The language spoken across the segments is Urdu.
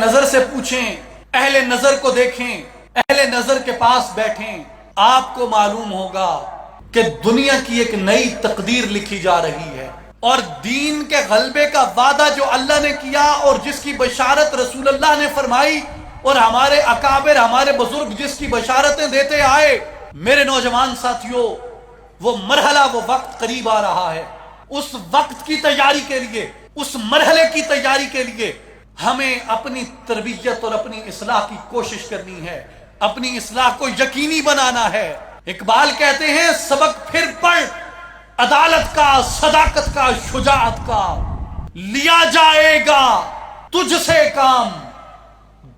نظر سے پوچھیں، اہل نظر کو دیکھیں، اہل نظر کے پاس بیٹھیں، آپ کو معلوم ہوگا کہ دنیا کی ایک نئی تقدیر لکھی جا رہی ہے، اور دین کے غلبے کا وعدہ جو اللہ نے کیا اور جس کی بشارت رسول اللہ نے فرمائی اور ہمارے اکابر، ہمارے بزرگ جس کی بشارتیں دیتے آئے، میرے نوجوان ساتھیوں، وہ مرحلہ، وہ وقت قریب آ رہا ہے۔ اس وقت کی تیاری کے لیے، اس مرحلے کی تیاری کے لیے ہمیں اپنی تربیت اور اپنی اصلاح کی کوشش کرنی ہے، اپنی اصلاح کو یقینی بنانا ہے۔ اقبال کہتے ہیں سبق پھر پڑھ عدالت کا، صداقت کا، شجاعت کا، لیا جائے گا تجھ سے کام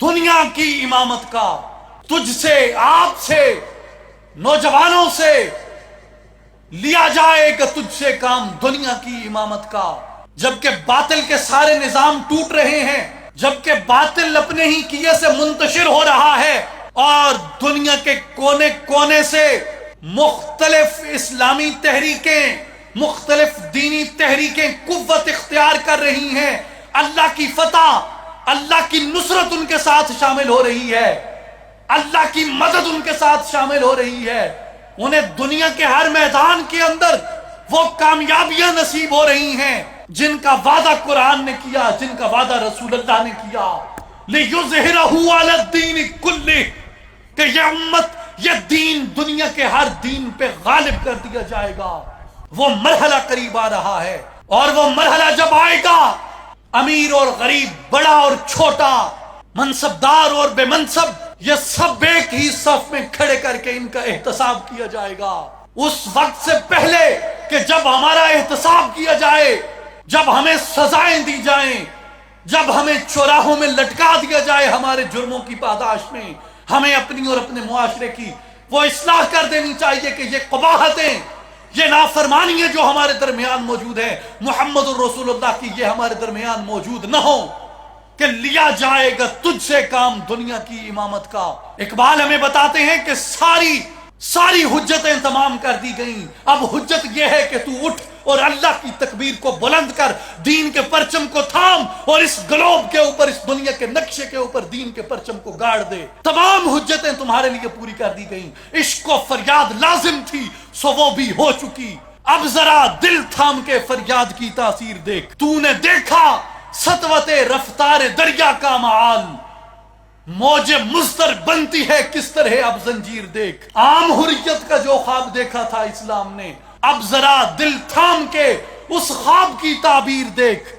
دنیا کی امامت کا۔ تجھ سے، آپ سے، نوجوانوں سے لیا جائے گا تجھ سے کام دنیا کی امامت کا۔ جبکہ باطل کے سارے نظام ٹوٹ رہے ہیں، جبکہ باطل اپنے ہی کیے سے منتشر ہو رہا ہے، اور دنیا کے کونے کونے سے مختلف اسلامی تحریکیں، مختلف دینی تحریکیں قوت اختیار کر رہی ہیں، اللہ کی فتح، اللہ کی نصرت ان کے ساتھ شامل ہو رہی ہے، اللہ کی مدد ان کے ساتھ شامل ہو رہی ہے۔ انہیں دنیا کے ہر میدان کے اندر وہ کامیابیاں نصیب ہو رہی ہیں جن کا وعدہ قرآن نے کیا، جن کا وعدہ رسول اللہ نے کیا، لِيُظْهِرَهُ عَلَى الدِّينِ كُلِّهِ، کہ یہ امت، یہ دین دنیا کے ہر دین پہ غالب کر دیا جائے گا۔ وہ مرحلہ قریب آ رہا ہے، اور وہ مرحلہ جب آئے گا، امیر اور غریب، بڑا اور چھوٹا، منصبدار اور بے منصب، یہ سب ایک ہی صف میں کھڑے کر کے ان کا احتساب کیا جائے گا۔ اس وقت سے پہلے کہ جب ہمارا احتساب کیا جائے، جب ہمیں سزائیں دی جائیں، جب ہمیں چوراہوں میں لٹکا دیا جائے ہمارے جرموں کی پاداش میں، ہمیں اپنی اور اپنے معاشرے کی وہ اصلاح کر دینی چاہیے کہ یہ قباحتیں، یہ نافرمانیاں جو ہمارے درمیان موجود ہیں، محمد الرسول اللہ کی، یہ ہمارے درمیان موجود نہ ہوں، کہ لیا جائے گا تجھ سے کام دنیا کی امامت کا۔ اقبال ہمیں بتاتے ہیں کہ ساری حجتیں تمام کر دی گئیں، اب حجت یہ ہے کہ تو اٹھ اور اللہ کی تکبیر کو بلند کر، دین کے پرچم کو تھام، اور اس گلوب کے اوپر، اس دنیا کے نقشے کے اوپر دین کے پرچم کو گاڑ دے۔ تمام حجتیں تمہارے لیے پوری کر دی گئیں۔ عشق و فریاد لازم تھی، سو وہ بھی ہو چکی، اب ذرا دل تھام کے فریاد کی تاثیر دیکھ۔ تو نے دیکھا سطوت رفتار دریا کا معال، موج مضطر بنتی ہے کس طرح اب زنجیر دیکھ۔ عام حریت کا جو خواب دیکھا تھا اسلام نے، اب ذرا دل تھام کے اس خواب کی تعبیر دیکھ۔